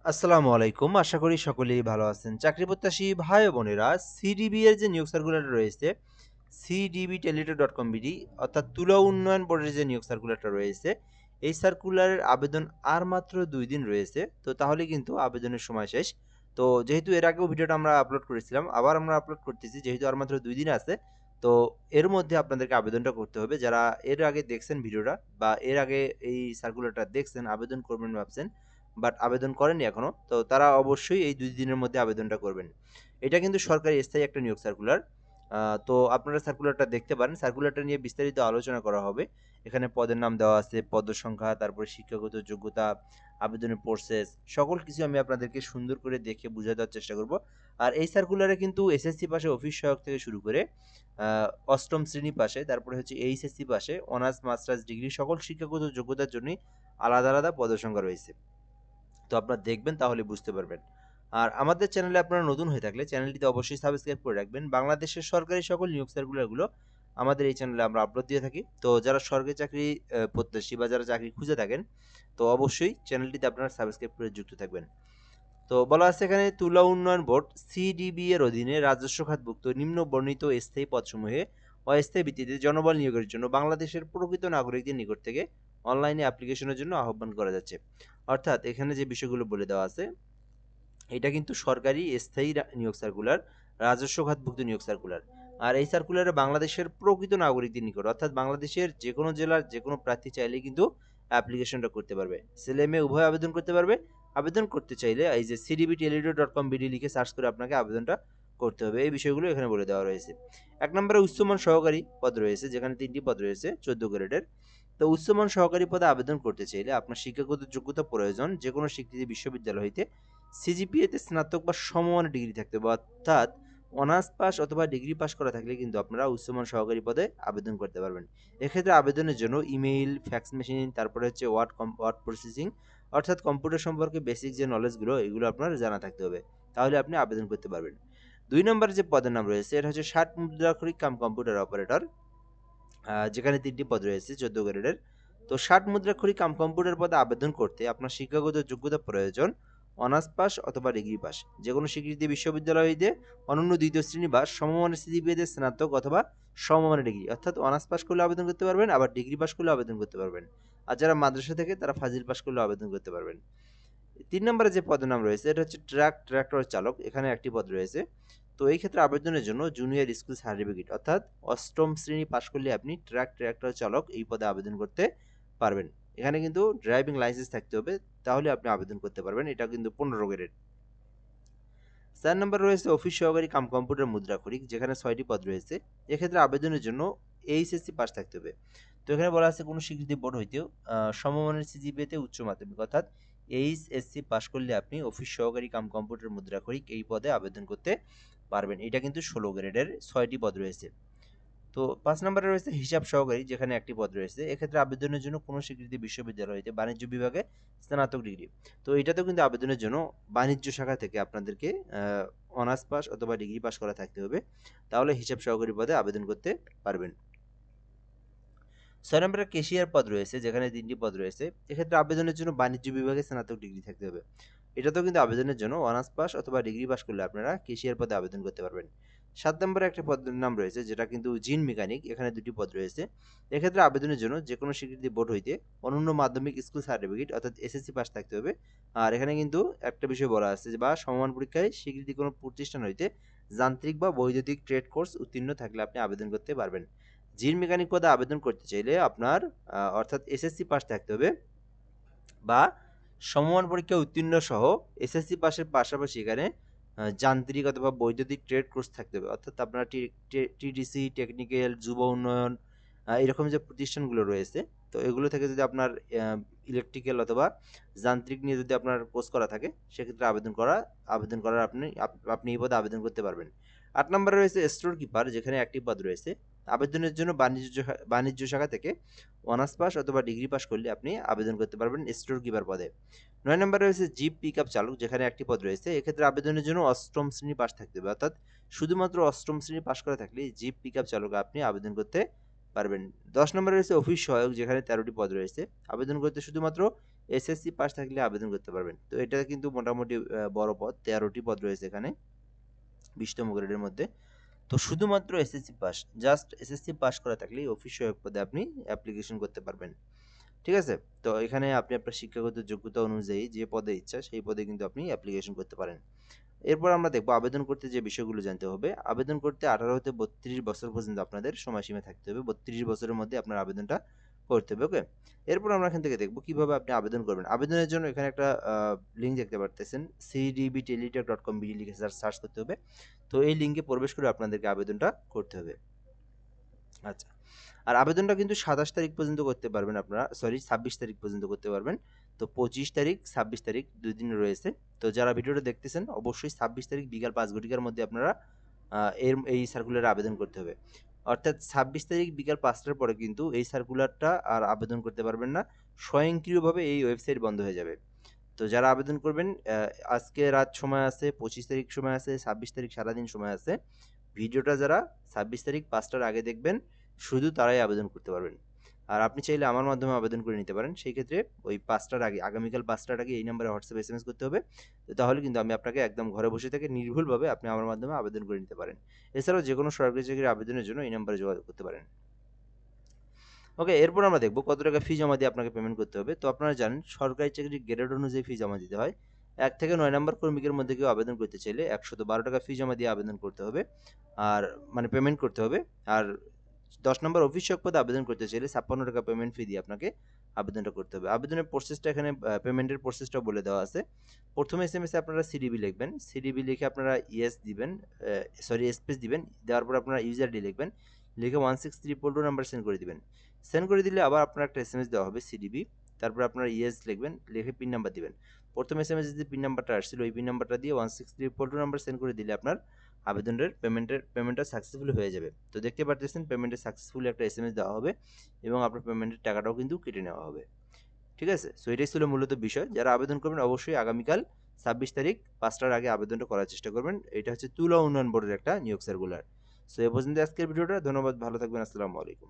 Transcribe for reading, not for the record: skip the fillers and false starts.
আসসালামু আলাইকুম। আশা করি সকলেই ভালো আছেন। চাকরি প্রত্যাশী ভাই ও বোনেরা সিডিবি এর যে নিয়োগ সার্কুলারটা রয়েছে, cdbteledo.com.bd অর্থাৎ তুলা উন্নয়ন বোর্ডের যে নিয়োগ সার্কুলারটা রয়েছে, এই সার্কুলারের আবেদন আর মাত্র ২ দিন রয়েছে। তো তাহলে কিন্তু আবেদনের সময় শেষ। তো যেহেতু এর আগেও ভিডিওটা আমরা আপলোড করেছিলাম, আবার আমরা আপলোড করতেছি যেহেতু আর মাত্র ২ দিন আছে। তো এর মধ্যে আপনাদেরকে আবেদনটা করতে হবে। যারা এর আগে দেখছেন ভিডিওটা বা এর আগে এই সার্কুলারটা দেখছেন, আবেদন করবেন ভাবছেন বাট আবেদন করেননি এখনো, তো তারা অবশ্যই এই ২ দিনের মধ্যে আবেদনটা করবেন। এটা কিন্তু সরকারি স্থায়ী একটা নিয়োগ সার্কুলার। তো আপনারা সার্কুলারটা দেখতে পারেন। সার্কুলারটা নিয়ে বিস্তারিত আলোচনা করা হবে। এখানে পদের নাম দেওয়া আছে, পদ সংখ্যা, তারপরে শিক্ষাগত যোগ্যতা, আবেদনের প্রসেস, সকল কিছু আমি আপনাদেরকে সুন্দর করে দেখে বুঝিয়ে দেওয়ার চেষ্টা করব। আর এই সার্কুলারে কিন্তু এসএসসি পাশে অফিস সহায়ক থেকে শুরু করে আ ৮ম শ্রেণী পাশে, তারপরে হচ্ছে এইচএসসি পাশে অনার্স, মাস্টার্স ডিগ্রি সকল শিক্ষাগত যোগ্যতার জন্যই আলাদা, আলাদা পদের সংখ্যা রয়েছে। তো আপনারা দেখবেন তাহলে বুঝতে পারবেন। আর আমাদের চ্যানেলে আপনারা নতুন হয়ে থাকলে চ্যানেলটিতে অবশ্যই সাবস্ক্রাইব করে রাখবেন। বাংলাদেশের সরকারি সকল নিয়োগ সার্কুলারগুলো আমাদের এই চ্যানেলে আমরা আপলোড দিয়ে থাকি। তো যারা সরকারি চাকরি প্রত্যাশী বা যারা চাকরি খুঁজে থাকেন, তো অবশ্যই চ্যানেলটিতে আপনারা সাবস্ক্রাইব করে যুক্ত থাকবেন। তো বলা আছে এখানে তুলা উন্নয়ন বোর্ড সিডিবি এর অধীনে রাজস্ব খাতভুক্ত নিম্ন বর্ণিত স্থায়ী পদসমূহে অস্থায়ী ভিত্তিতে জনবল নিয়োগের জন্য বাংলাদেশের প্রকৃত নাগরিকদের নিকট থেকে অনলাইনে অ্যাপ্লিকেশনের জন্য আহ্বান করা যাচ্ছে। অর্থাৎ এখানে যে বিষয়গুলো বলে দেওয়া আছে, এটা কিন্তু সরকারি স্থায়ী নিয়োগ সার্কুলার, রাজস্ব খাতভুক্ত নিয়োগ সার্কুলার। আর এই সার্কুলারে বাংলাদেশের প্রকৃত নাগরিকদের নিকট অর্থাৎ বাংলাদেশের যে কোনো জেলার যে কোনো প্রার্থী চাইলেই কিন্তু অ্যাপ্লিকেশনটা করতে পারবে। ছেলে মেয়ে উভয় আবেদন করতে পারবে। আবেদন করতে চাইলে এই যে cdbteledo.com.bd লিখে সার্চ করে আপনাকে আবেদনটা করতে হবে। এই বিষয়গুলো এখানে বলে দেওয়া রয়েছে। ১ নম্বরে উচ্চমান সহকারী পদ রয়েছে, যেখানে ৩টি পদ রয়েছে ১৪ গ্রেডের। তো উচ্চমান সহকারী পদে আবেদন করতে চাইলে আপনার শিক্ষাগত যোগ্যতা প্রয়োজন যেকোনো স্বীকৃত বিশ্ববিদ্যালয় হইতে সিজিপিএতে স্নাতক বা সমমানের ডিগ্রি থাকতে হবে, অর্থাৎ অনার্স পাস অথবা ডিগ্রি পাস করা থাকলে কিন্তু আপনারা উচ্চমান সহকারী পদে আবেদন করতে পারবেন। এক্ষেত্রে আবেদনের জন্য ইমেইল, ফ্যাক্স মেশিন, তারপরে হচ্ছে ওয়ার্ড প্রসেসিং অর্থাৎ কম্পিউটার সম্পর্কে বেসিক যে নলেজগুলো এগুলো আপনার জানা থাকতে হবে, তাহলে আপনি আবেদন করতে পারবেন। ২ নম্বরে যে পদের নাম রয়েছে এটা হচ্ছে ৬০ মুদ্রাক্ষরিক কাম কম্পিউটার অপারেটর, যেখানে ৩টি পদ রয়েছে ১৪ গ্রেডের। তো ৬০ মুদ্রাক্ষরিক কাম কম্পিউটার পদে আবেদন করতে আপনার শিক্ষাগত যোগ্যতা প্রয়োজন অনার্স পাস অথবা ডিগ্রি পাস যেকোনো স্বীকৃত বিশ্ববিদ্যালয় হইতে অনন্য দ্বিতীয় শ্রেণী বা সমমানের সিজিপিএতে স্নাতক অথবা সমমানের ডিগ্রি, অর্থাৎ অনার্স পাস করলে আবেদন করতে পারবেন, আবার ডিগ্রি পাস করলে আবেদন করতে পারবেন। আর যারা মাদ্রাসা থেকে তারা ফাজিল পাস করলে আবেদন করতে পারবেন। ৩ নম্বরে যে পদের নাম রয়েছে এটা হচ্ছে ট্রাক্টর চালক, এখানে একটি পদ রয়েছে। তো এই ক্ষেত্রে আবেদনের জন্য জুনিয়র স্কুল সার্টিফিকেট অর্থাৎ ৮ম শ্রেণী পাশ করলে আপনি ট্রাক্টর চালক এই পদে আবেদন করতে পারবেন। এখানে কিন্তু ড্রাইভিং লাইসেন্স থাকতে হবে, তাহলে আপনি আবেদন করতে পারবেন। এটা কিন্তু ১৫ গ্রেডের। ৪ নম্বরে রয়েছে অফিস সহকারী কাম কম্পিউটার মুদ্রাক্ষরিক, যেখানে ৬টি পদ রয়েছে। এক্ষেত্রে আবেদনের জন্য এইচএসসি পাস থাকতে হবে। তো এখানে বলা আছে কোনো স্বীকৃতি বোর্ড হইতেও সমমানের সিজিপিএতে উচ্চ মাধ্যমিক অর্থাৎ এইচএসসি পাস করলে আপনি অফিস সহকারী কাম কম্পিউটার মুদ্রাক্ষরিক এই পদে আবেদন করতে পারবেন। এটা কিন্তু ১৬ গ্রেডের ৬টি পদ রয়েছে। তো ৫ নম্বরে রয়েছে হিসাব সহকারী, যেখানে একটি পদ রয়েছে। এক্ষেত্রে আবেদনের জন্য কোনো স্বীকৃত বিশ্ববিদ্যালয় হইতে বাণিজ্য বিভাগে স্নাতক ডিগ্রি। তো এটাতেও কিন্তু আবেদনের জন্য বাণিজ্য শাখা থেকে আপনাদেরকে অনার্স পাস অথবা ডিগ্রি পাস করা থাকতে হবে, তাহলে হিসাব সহকারী পদে আবেদন করতে পারবেন। ৬ নম্বরে ক্যাশিয়ার পদ রয়েছে, যেখানে ৩টি পদ রয়েছে। এক্ষেত্রে আবেদনের জন্য বাণিজ্য বিভাগে স্নাতক ডিগ্রি থাকতে হবে। এটাতেও কিন্তু আবেদনের জন্য অনার্স পাস অথবা ডিগ্রি পাস করলে আপনারা ক্যাশিয়ার পদে আবেদন করতে পারবেন। ৭ নম্বরে একটা পদের নাম রয়েছে যেটা কিন্তু জিন মেকানিক, এখানে ২টি পদ রয়েছে। এক্ষেত্রে আবেদনের জন্য যেকোনো স্বীকৃতি বোর্ড হইতে অনন্য মাধ্যমিক স্কুল সার্টিফিকেট অর্থাৎ এসএসসি পাস থাকতে হবে। আর এখানে কিন্তু একটা বিষয় বলা আছে যে বা সমমান পরীক্ষায় স্বীকৃতি কোনো প্রতিষ্ঠান হইতে যান্ত্রিক বা বৈদ্যুতিক ট্রেড কোর্স উত্তীর্ণ থাকলে আপনি আবেদন করতে পারবেন। জিন মেকানিক পদে আবেদন করতে চাইলে আপনার অর্থাৎ এসএসসি পাস থাকতে হবে বা সমমান পরীক্ষায় উত্তীর্ণ সহ এসএসসি পাসের পাশাপাশি এখানে যান্ত্রিক অথবা বৈদ্যুতিক ট্রেড কোর্স থাকতে হবে, অর্থাৎ আপনার টিটিসি, টেকনিক্যাল, যুব উন্নয়ন এরকম যে প্রতিষ্ঠানগুলো রয়েছে, তো এগুলো থেকে যদি আপনার ইলেকট্রিক্যাল অথবা যান্ত্রিক নিয়ে যদি আপনার কোর্স করা থাকে সেক্ষেত্রে আবেদন করার আপনি এই পদে আবেদন করতে পারবেন। ৮ নম্বরে রয়েছে স্টোর কিপার, যেখানে একটি পদ রয়েছে। আবেদনের জন্য বাণিজ্য শাখা থেকে অনার্স পাস অথবা ডিগ্রি পাস করলে আপনি আবেদন করতে পারবেন স্টোর কিপার পদে। ৯ নম্বরে রয়েছে জিপ পিকআপ চালক, যেখানে একটি পদ রয়েছে। এক্ষেত্রে আবেদনের জন্য ৮ম শ্রেণী পাস থাকতে হবে, অর্থাৎ শুধুমাত্র ৮ম শ্রেণী পাস করা থাকলে জিপ পিকআপ চালক আপনি আবেদন করতে পারবেন। ১০ নম্বরে রয়েছে অফিস সহায়ক, যেখানে ১৩টি পদ রয়েছে। আবেদন করতে শুধুমাত্র এসএসসি পাস থাকলে আবেদন করতে পারবেন। তো এটা কিন্তু মোটামুটি বড় পদ, 13টি পদ রয়েছে এখানে 20তম গ্রেডের মধ্যে। তো শুধুমাত্র SSC pass, just SSC pass করা থাকলেই অফিস সহায়ক পদে আপনি অ্যাপ্লিকেশন করতে পারবেন। ঠিক আছে? তো এখানে আপনি আপনার শিক্ষাগত যোগ্যতা অনুযায়ী যে পদে ইচ্ছা সেই পদে কিন্তু আপনি অ্যাপ্লিকেশন করতে পারেন। এরপর আমরা দেখব আবেদন করতে যে বিষয়গুলো জানতে হবে। আবেদন করতে 18 হতে 32 বছর পর্যন্ত আপনাদের সময়সীমা থাকতে হবে। 32 বছরের মধ্যে আপনার আবেদনটা করতে হবে। ওকে? এরপর আমরা এখান থেকে দেখব কিভাবে আপনি আবেদন করবেন। আবেদনের জন্য এখানে একটা লিঙ্ক দেখতে পারতেছেন cdbteletalk.com বিডি লিখে সার্চ করতে হবে। তো এই লিঙ্কে প্রবেশ করে আপনাদেরকে আবেদনটা করতে হবে। আচ্ছা। আর আবেদনটা কিন্তু 27 তারিখ পর্যন্ত করতে পারবেন আপনারা, সরি 26 তারিখ পর্যন্ত করতে পারবেন। তো 25 তারিখ, 26 তারিখ 2 দিন রয়েছে। তো যারা ভিডিওটা দেখতেছেন অবশ্যই 26 তারিখ বিকাল 5 ঘটিকার মধ্যে আপনারা এই সার্কুলারে আবেদন করতে হবে। অর্থাৎ 26 তারিখ বিকাল 5টার পরে কিন্তু এই সার্কুলারটা আর আবেদন করতে পারবেন না। স্বয়ংক্রিয়ভাবে এই ওয়েবসাইট বন্ধ হয়ে যাবে। তো যারা আবেদন করবেন আজকে রাত সময় আছে, 25 তারিখ সময় আছে, 26 তারিখ সারাদিন সময় আছে। ভিডিওটা যারা 26 তারিখ 5টার আগে দেখবেন শুধু তারাই আবেদন করতে পারবেন। আর আপনি চাইলে আমার মাধ্যমে আবেদন করে নিতে পারেন। সেই ক্ষেত্রে ওই 5টার আগে, আগামীকাল 5টার আগে এই নাম্বারে হোয়াটসঅ্যাপ এসএমএস করতে হবে। তো তাহলে কিন্তু আমি আপনাকে একদম ঘরে বসে থেকে নির্ভুলভাবে আপনি আমার মাধ্যমে আবেদন করে নিতে পারেন। এছাড়াও যেকোনো সরকারি চাকরির আবেদনের জন্য এই নাম্বারে যোগাযোগ করতে পারেন। ওকে, এরপর আমরা দেখব কত টাকা ফি জমা দিয়ে আপনাকে পেমেন্ট করতে হবে। তো আপনারা জানেন সরকারি চাকরির গ্রেড অনুযায়ী ফি জমা দিতে হয়। 1 থেকে 9 নম্বর কর্মীকের মধ্যে কেউ আবেদন করতে চাইলে 112 টাকা ফি জমা দিয়ে আবেদন করতে হবে। আর মানে পেমেন্ট করতে হবে। আর 10 নম্বর অফিস সহায়ক পদে আবেদন করতে চাইলে 56 টাকা পেমেন্ট ফি দিয়ে আপনাকে আবেদনটা করতে হবে। আবেদনের প্রসেসটা এখানে পেমেন্টের প্রসেসটাও বলে দেওয়া আছে। প্রথমে এসএমএসে আপনারা সিডিবি লিখবেন। সিডিবি লিখে আপনারা ইয়েস দিবেন, সরি স্পেস দিবেন। দেওয়ার পর আপনারা ইউজার আইডি লিখবেন। লিখে 16322 নাম্বার সেন্ড করে দিবেন। সেন্ড করে দিলে আবার আপনার একটা এসএমএস দেওয়া হবে সিডিবি। তারপর আপনারা ইয়েস লিখবেন, লিখে পিন নাম্বার দিবেন। প্রথম এসএমএস যে পিন নাম্বারটা আসছিল ওই পিন নাম্বারটা দিয়ে 16322 নাম্বার সেন্ড করে দিলে আপনার আবেদনের পেমেন্টটা সাকসেসফুল হয়ে যাবে। তো দেখতে পারতেছেন পেমেন্টের সাকসেসফুল একটা এসএমএস দেওয়া হবে এবং আপনার পেমেন্টের টাকাটাও কিন্তু কেটে নেওয়া হবে। ঠিক আছে? সো এটাই ছিল মূলত বিষয়। যারা আবেদন করবেন অবশ্যই আগামীকাল 26 তারিখ 5টার আগে আবেদনটা করার চেষ্টা করবেন। এটা হচ্ছে তুলা উন্নয়ন বোর্ডের একটা নিয়োগ সার্কুলার। সো এ পর্যন্ত আজকের ভিডিওটা। ধন্যবাদ, ভালো থাকবেন। আসসালামু আলাইকুম।